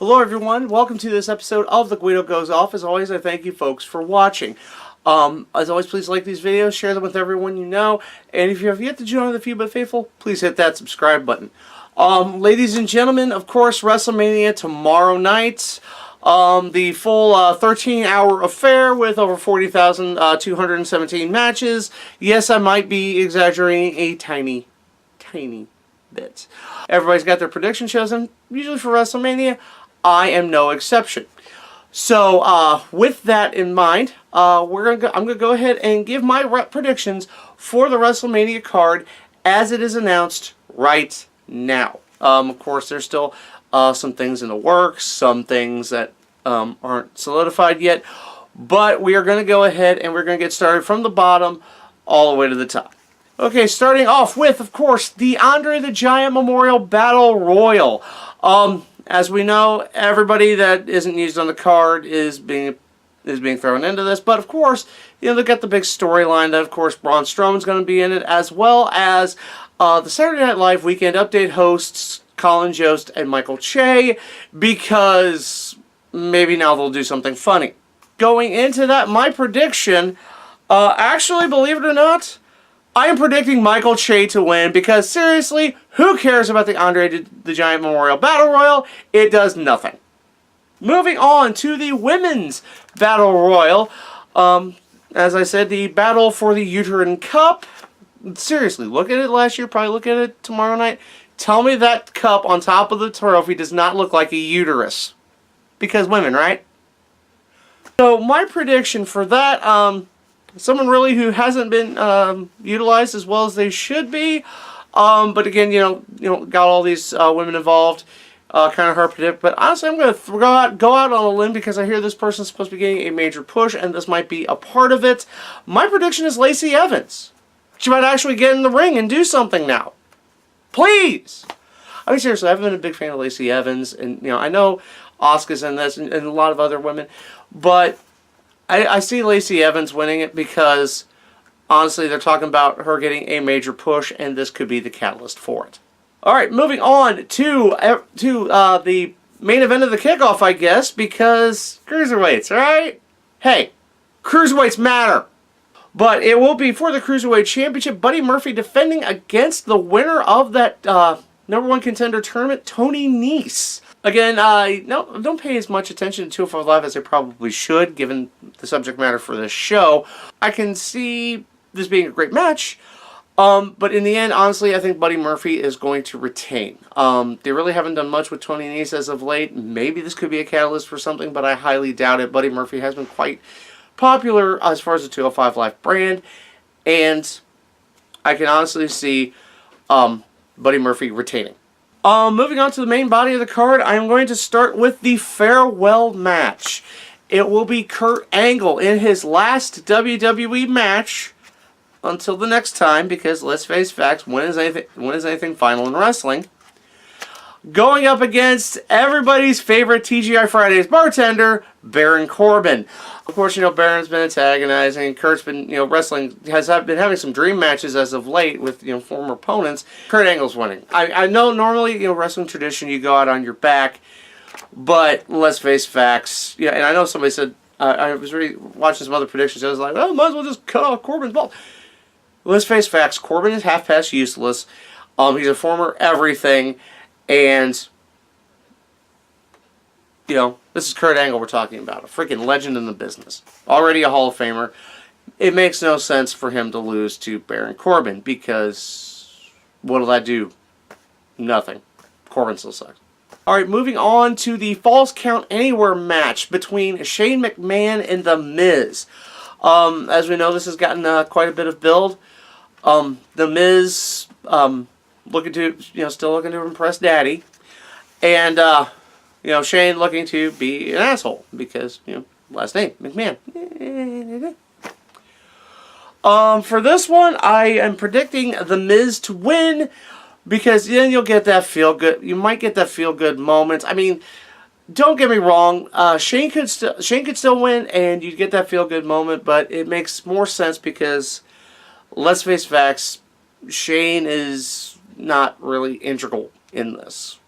Hello everyone, welcome to this episode of The Guido Goes Off. As always, I thank you folks for watching. As always, please like these videos, share them with everyone you know, and if you have yet to join the Few But Faithful, please hit that subscribe button. Ladies and gentlemen, of course, Wrestlemania tomorrow night. The full 13-hour affair with over 40,217 matches. Yes, I might be exaggerating a tiny bit. Everybody's got their prediction shows, and usually for WrestleMania, I am no exception. So, with that in mind, I'm gonna go ahead and give my predictions for the WrestleMania card as it is announced right now. Of course, there's still some things in the works, some things that aren't solidified yet, but we are going to go ahead and we're going to get started from the bottom all the way to the top. Okay, starting off with, of course, the Andre the Giant Memorial Battle Royal. As we know, everybody that isn't used on the card is being thrown into this, but of course, you know, they've got the big storyline that, of course, Braun Strowman's going to be in it, as well as the Saturday Night Live Weekend Update hosts Colin Jost and Michael Che, because maybe now they'll do something funny. Going into that, my prediction, actually, believe it or not, I am predicting Michael Che to win, because seriously, who cares about the Andre the Giant Memorial Battle Royal? It does nothing. Moving on to the Women's Battle Royal. As I said, the battle for the Uterine Cup. Seriously, look at it last year, probably look at it tomorrow night. Tell me that cup on top of the trophy does not look like a uterus. Because women, right? So my prediction for that, someone really who hasn't been utilized as well as they should be, but again, you know, got all these women involved, kind of hard to predict. But honestly, I'm going to go out on a limb because I hear this person's supposed to be getting a major push, and this might be a part of it. My prediction is Lacey Evans. She might actually get in the ring and do something now. Please! I mean, seriously, I've been a big fan of Lacey Evans, and, you know, I know Asuka's in this, and a lot of other women, but I see Lacey Evans winning it because, honestly, they're talking about her getting a major push, and this could be the catalyst for it. Alright, moving on to the main event of the kickoff, I guess, because cruiserweights, right? Hey, cruiserweights matter! But it will be for the Cruiserweight Championship. Buddy Murphy defending against the winner of that #1 contender tournament, Tony Nese. Again, no, don't pay as much attention to 205 Live as I probably should, given the subject matter for this show. I can see this being a great match, but in the end, honestly, I think Buddy Murphy is going to retain. They really haven't done much with Tony Nese as of late. Maybe this could be a catalyst for something, but I highly doubt it. Buddy Murphy has been quite popular as far as the 205 Live brand, and I can honestly see Buddy Murphy retaining. Moving on to the main body of the card, I am going to start with the farewell match. It will be Kurt Angle in his last WWE match until the next time, because let's face facts, when is anything final in wrestling? Going up against everybody's favorite TGI Fridays bartender, Baron Corbin. Of course, you know, Baron's been antagonizing. Kurt's been, you know, been having some dream matches as of late with, you know, former opponents. Kurt Angle's winning. I know normally, you know, wrestling tradition, you go out on your back, but let's face facts. Yeah, and I know somebody said, I was really watching some other predictions, I was like, oh, might as well just cut off Corbin's ball. Let's face facts, Corbin is half past useless. He's a former everything. And, you know, this is Kurt Angle we're talking about. A freaking legend in the business. Already a Hall of Famer. It makes no sense for him to lose to Baron Corbin, because what'll that do? Nothing. Corbin still sucks. Alright, moving on to the Falls Count Anywhere match between Shane McMahon and The Miz. As we know, this has gotten quite a bit of build. The Miz, looking to, you know, still looking to impress Daddy, and you know, Shane looking to be an asshole because, you know, last name McMahon. For this one, I am predicting The Miz to win, because then you'll get that feel good. You might get that feel good moment. I mean, don't get me wrong. Shane could still win, and you'd get that feel good moment. But it makes more sense because, let's face facts, Shane is not really integral in this.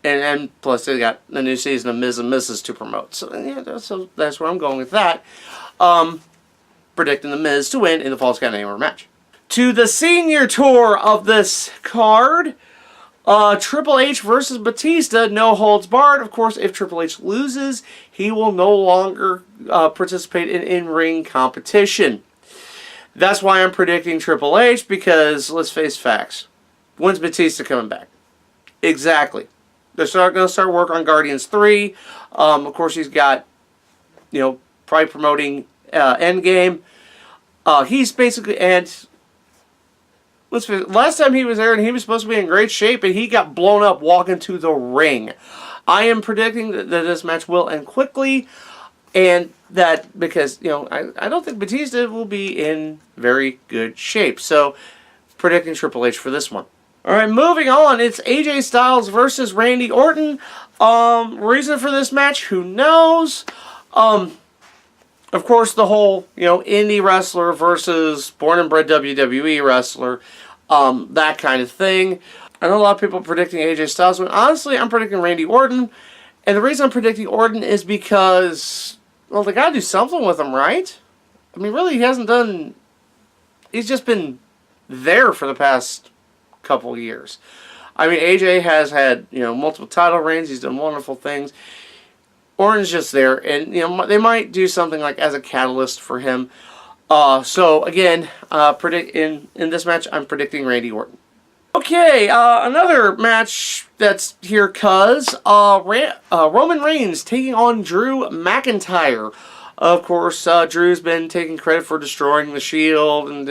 And plus they got the new season of Ms. and Mrs. to promote. So yeah, so that's where I'm going with that. Predicting the Miz to win in the Falls Count Anywhere match. To the senior tour of this card, Triple H versus Batista, no holds barred. Of course, if Triple H loses, he will no longer participate in in-ring competition. That's why I'm predicting Triple H, because let's face facts. When's Batista coming back? Exactly. They're going to start work on Guardians 3. Of course, he's got, probably promoting Endgame. He's basically, and let's face it, last time he was there and he was supposed to be in great shape and he got blown up walking to the ring. I am predicting that this match will end quickly, and that because, I don't think Batista will be in very good shape. So, predicting Triple H for this one. Alright, moving on. It's AJ Styles versus Randy Orton. Reason for this match, who knows? Of course, the whole, indie wrestler versus born and bred WWE wrestler, that kind of thing. I know a lot of people predicting AJ Styles, but honestly, I'm predicting Randy Orton. And the reason I'm predicting Orton is because, well, they gotta do something with him, right? I mean, really, he's just been there for the past couple years. I mean, AJ has had, multiple title reigns. He's done wonderful things. Orton's just there, and, they might do something like as a catalyst for him. So, again, in this match, I'm predicting Randy Orton. Okay, another match that's here, Roman Reigns taking on Drew McIntyre. Of course, Drew's been taking credit for destroying the Shield, and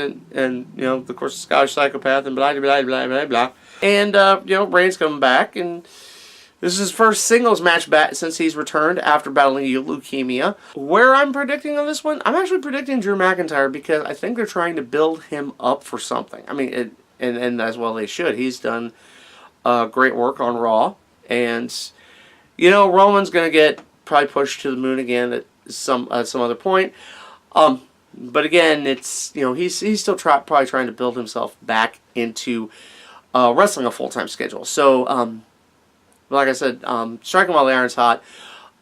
of course, the Scottish Psychopath, and blah, blah, blah, blah, blah. And, Reigns coming back, and this is his first singles match back since he's returned after battling leukemia. Where I'm predicting on this one, I'm actually predicting Drew McIntyre because I think they're trying to build him up for something. I mean, and as well they should. He's done great work on Raw, and Roman's going to get probably pushed to the moon again at some other point. But again, it's he's still probably trying to build himself back into wrestling a full-time schedule. So like I said, striking while the iron's hot.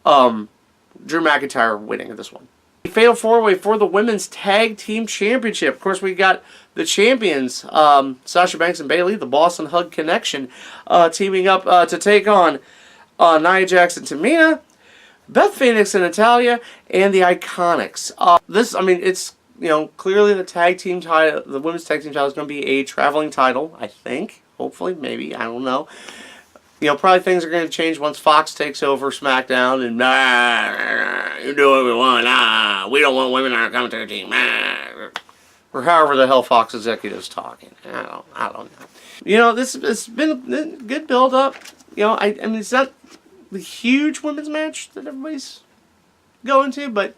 Drew McIntyre winning this one. Fatal 4-way for the Women's Tag Team Championship. Of course, we got the champions, Sasha Banks and Bayley, the Boston Hug Connection, teaming up to take on Nia Jax and Tamina, Beth Phoenix and Natalya, and the Iconics. It's clearly the tag team title, the Women's Tag Team title is going to be a traveling title, I think. Hopefully, maybe, I don't know. Probably things are going to change once Fox takes over SmackDown and you do what we want. We don't want women on our commentary team. Or however the hell Fox executives talking. I don't know. It's been a good build up. I mean, it's not the huge women's match that everybody's going to, but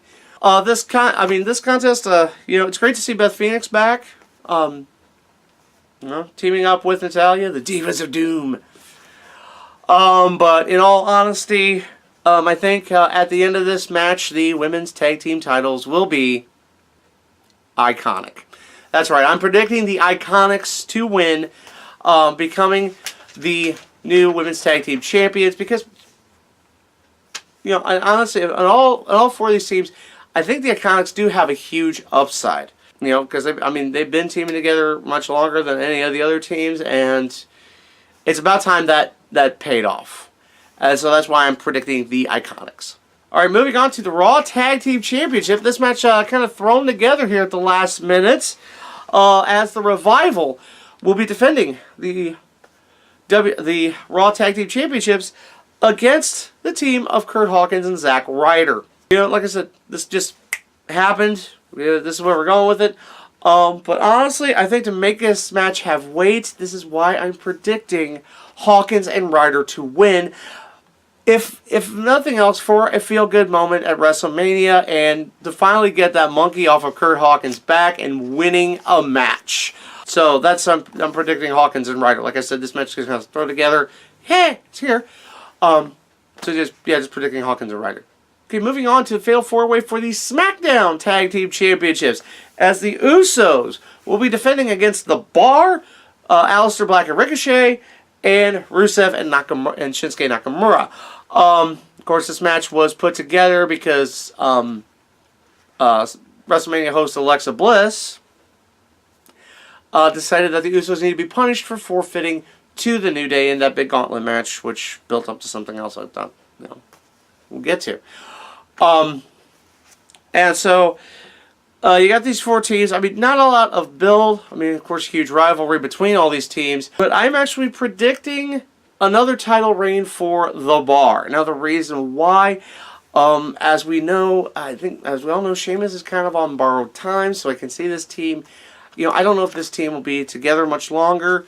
this contest, it's great to see Beth Phoenix back. Teaming up with Natalya, the Divas of Doom. But in all honesty, I think at the end of this match, the women's tag team titles will be Iconic. That's right, I'm predicting the Iconics to win, becoming the new women's tag team champions, because, honestly, on all four of these teams, I think the Iconics do have a huge upside. Because, they've been teaming together much longer than any of the other teams, and it's about time that paid off. So that's why I'm predicting the Iconics. Alright, moving on to the Raw Tag Team Championship. This match kind of thrown together here at the last minute, as the Revival will be defending the Raw Tag Team Championships against the team of Kurt Hawkins and Zack Ryder. Like I said, this just happened. This is where we're going with it. But honestly, I think to make this match have weight, this is why I'm predicting Hawkins and Ryder to win. If nothing else, for a feel-good moment at WrestleMania, and to finally get that monkey off of Kurt Hawkins' back and winning a match. So that's I'm predicting Hawkins and Ryder. Like I said, this match is going to throw together. Hey, it's here. So just predicting Hawkins and Ryder. Okay, moving on to the Fatal 4-Way for the SmackDown Tag Team Championships, as the Usos will be defending against The Bar, Aleister Black and Ricochet, and Rusev and Shinsuke Nakamura. Of course, this match was put together because WrestleMania host Alexa Bliss decided that the Usos need to be punished for forfeiting to the New Day in that big gauntlet match, which built up to something else I thought, we'll get to. And so you got these 4 teams. I mean, not a lot of build. I mean, of course, huge rivalry between all these teams. But I'm actually predicting another title reign for The Bar. Now, the reason why, as we know, as we all know, Sheamus is kind of on borrowed time, so I can see this team. I don't know if this team will be together much longer.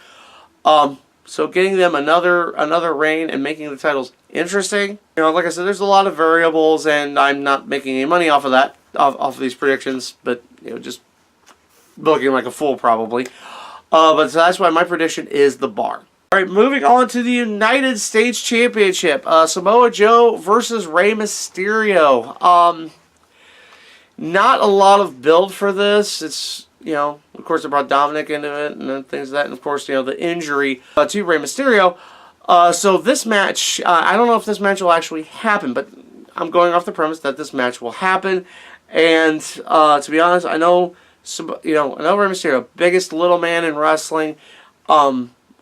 So getting them another reign and making the titles interesting. Like I said, there's a lot of variables, and I'm not making any money off of that, off of these predictions, but just looking like a fool probably. But so that's why my prediction is The Bar. All right, moving on to the United States Championship. Samoa Joe versus Rey Mysterio. Not a lot of build for this. It's, of course, they brought Dominic into it and then things like that. And, of course, the injury to Rey Mysterio. So this match, I don't know if this match will actually happen, but I'm going off the premise that this match will happen. And to be honest, I know Rey Mysterio, biggest little man in wrestling.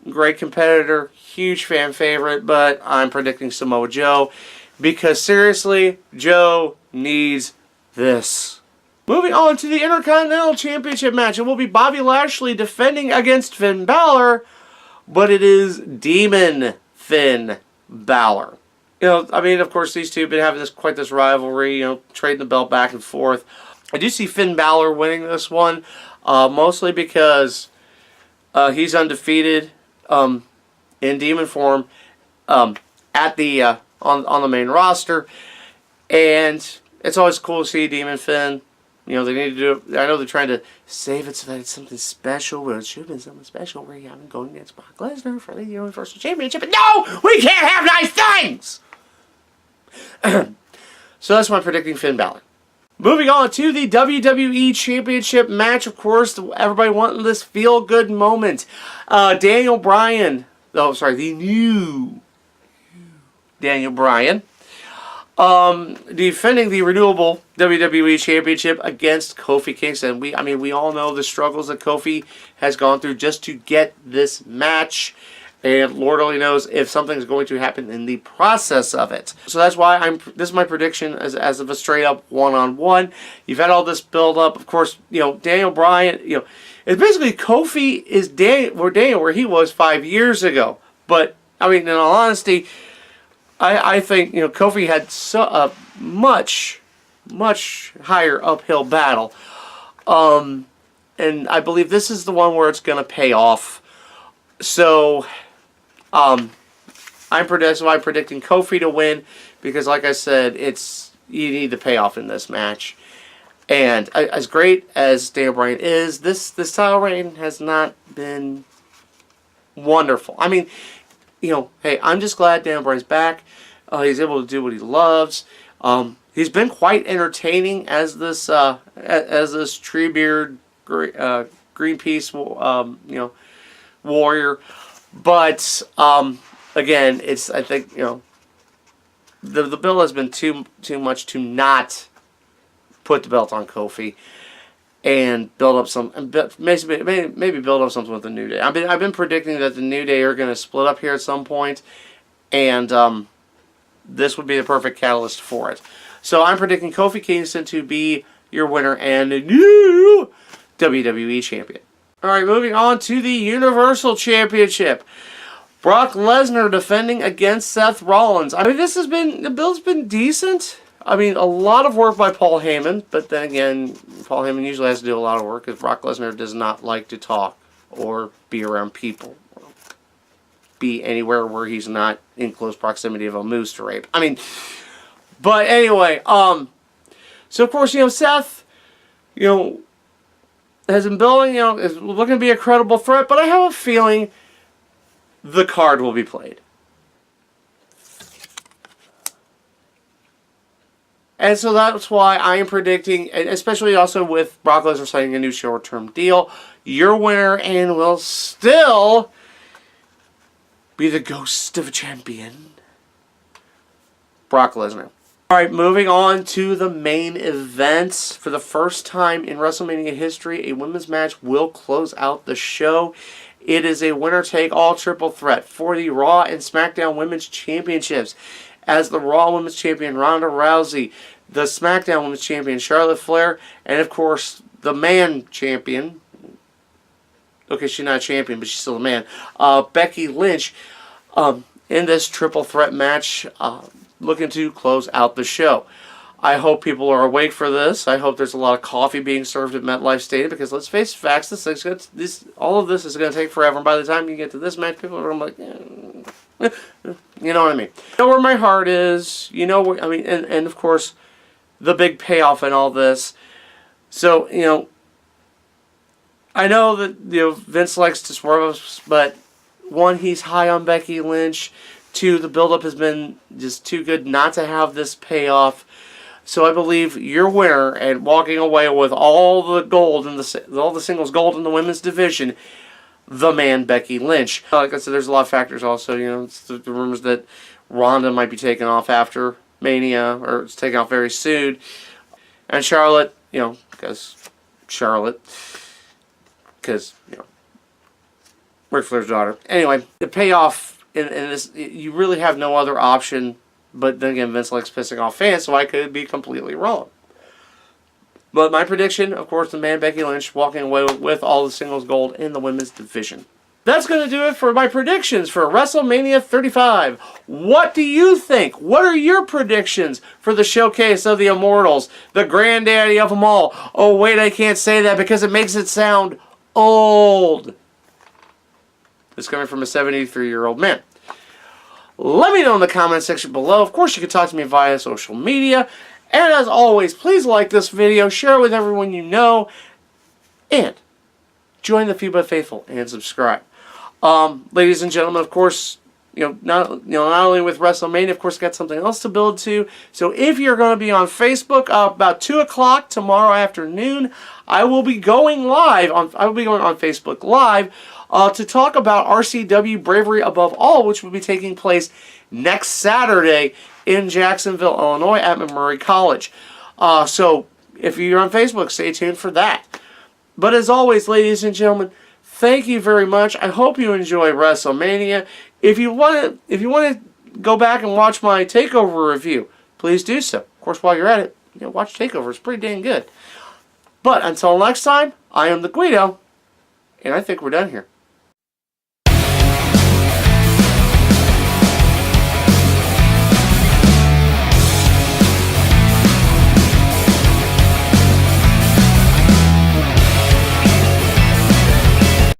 Great competitor, huge fan favorite, but I'm predicting Samoa Joe because seriously, Joe needs this. Moving on to the Intercontinental Championship match, it will be Bobby Lashley defending against Finn Balor, but it is Demon Finn Balor. I mean, of course, these two have been having quite this rivalry, trading the belt back and forth. I do see Finn Balor winning this one, mostly because he's undefeated in demon form at the on the main roster, and it's always cool to see Demon Finn. They need to do it. I know they're trying to save it so that it's something special, but it should have been something special where you haven't going against Brock Lesnar for the Universal Championship. But no, we can't have nice things. So that's why I'm predicting Finn Balor. Moving on to the WWE Championship match, of course, everybody wanting this feel-good moment. Daniel Bryan, the new Daniel Bryan, defending the renewable WWE Championship against Kofi Kingston. We all know the struggles that Kofi has gone through just to get this match. And Lord only knows if something's going to happen in the process of it. So that's why this is my prediction as of a straight up one-on-one. You've had all this build up. Of course, Daniel Bryan, it's basically Kofi is Daniel where he was 5 years ago. But, in all honesty, I think, Kofi had a much, much higher uphill battle. And I believe this is the one where it's going to pay off. So, I'm predicting Kofi to win because, like I said, you need the payoff in this match. And as great as Daniel Bryan is, this title reign has not been wonderful. Hey, I'm just glad Daniel Bryan's back. He's able to do what he loves. He's been quite entertaining as this Treebeard Greenpeace warrior. But again, I think the bill has been too much to not put the belt on Kofi and build up maybe build up something with the New Day. I've been predicting that the New Day are going to split up here at some point, and this would be the perfect catalyst for it. So I'm predicting Kofi Kingston to be your winner and new WWE champion. All right, moving on to the Universal Championship. Brock Lesnar defending against Seth Rollins. The build's been decent. A lot of work by Paul Heyman, but then again, Paul Heyman usually has to do a lot of work because Brock Lesnar does not like to talk or be around people or be anywhere where he's not in close proximity of a moose to rape. But anyway, so of course, Seth, has been building, is looking to be a credible threat, but I have a feeling the card will be played. And so that's why I am predicting, especially also with Brock Lesnar signing a new short-term deal, your winner and will still be the ghost of a champion. Brock Lesnar. Alright, moving on to the main events. For the first time in WrestleMania history, a women's match will close out the show. It is a winner-take-all triple threat for the Raw and SmackDown Women's Championships. As the Raw Women's Champion, Ronda Rousey, the SmackDown Women's Champion, Charlotte Flair, and of course, the Man Champion. Okay, she's not a champion, but she's still a man. Becky Lynch in this triple threat match, looking to close out the show. I hope people are awake for this. I hope there's a lot of coffee being served at MetLife Stadium, because let's face facts, all of this is going to take forever. And by the time you get to this match, people are like, you know what I mean. You know where my heart is. You know where, I mean, and of course, the big payoff in all this. So, you know, I know that, you know, Vince likes to swerve us, but one, he's high on Becky Lynch. Two, the build-up has been just too good not to have this payoff. So I believe your winner and walking away with all the gold in all the singles gold in the women's division, the Man Becky Lynch. Like I said, there's a lot of factors also. You know, it's the rumors that Ronda might be taken off after Mania, or it's taken off very soon. And Charlotte, you know, because you know, Ric Flair's daughter. Anyway, the payoff in this, you really have no other option. But then again, Vince likes pissing off fans, so I could be completely wrong. But my prediction, of course, the Man Becky Lynch walking away with all the singles gold in the women's division. That's going to do it for my predictions for WrestleMania 35. What do you think? What are your predictions for the Showcase of the Immortals, the granddaddy of them all? Oh, wait, I can't say that because it makes it sound old. It's coming from a 73-year-old man. Let me know in the comment section below. Of course, you can talk to me via social media. And as always, please like this video, share it with everyone you know, and join the Few But Faithful and subscribe. Ladies and gentlemen, of course, not only with WrestleMania, of course, got something else to build to. So if you're going to be on Facebook about 2 o'clock tomorrow afternoon, I will be going live on Facebook Live to talk about RCW Bravery Above All, which will be taking place next Saturday in Jacksonville, Illinois at McMurray College. So if you're on Facebook, stay tuned for that. But as always, ladies and gentlemen, thank you very much. I hope you enjoy WrestleMania. If you want to go back and watch my TakeOver review, please do so. Of course, while you're at it, watch TakeOver. It's pretty dang good. But until next time, I am the Guido, and I think we're done here.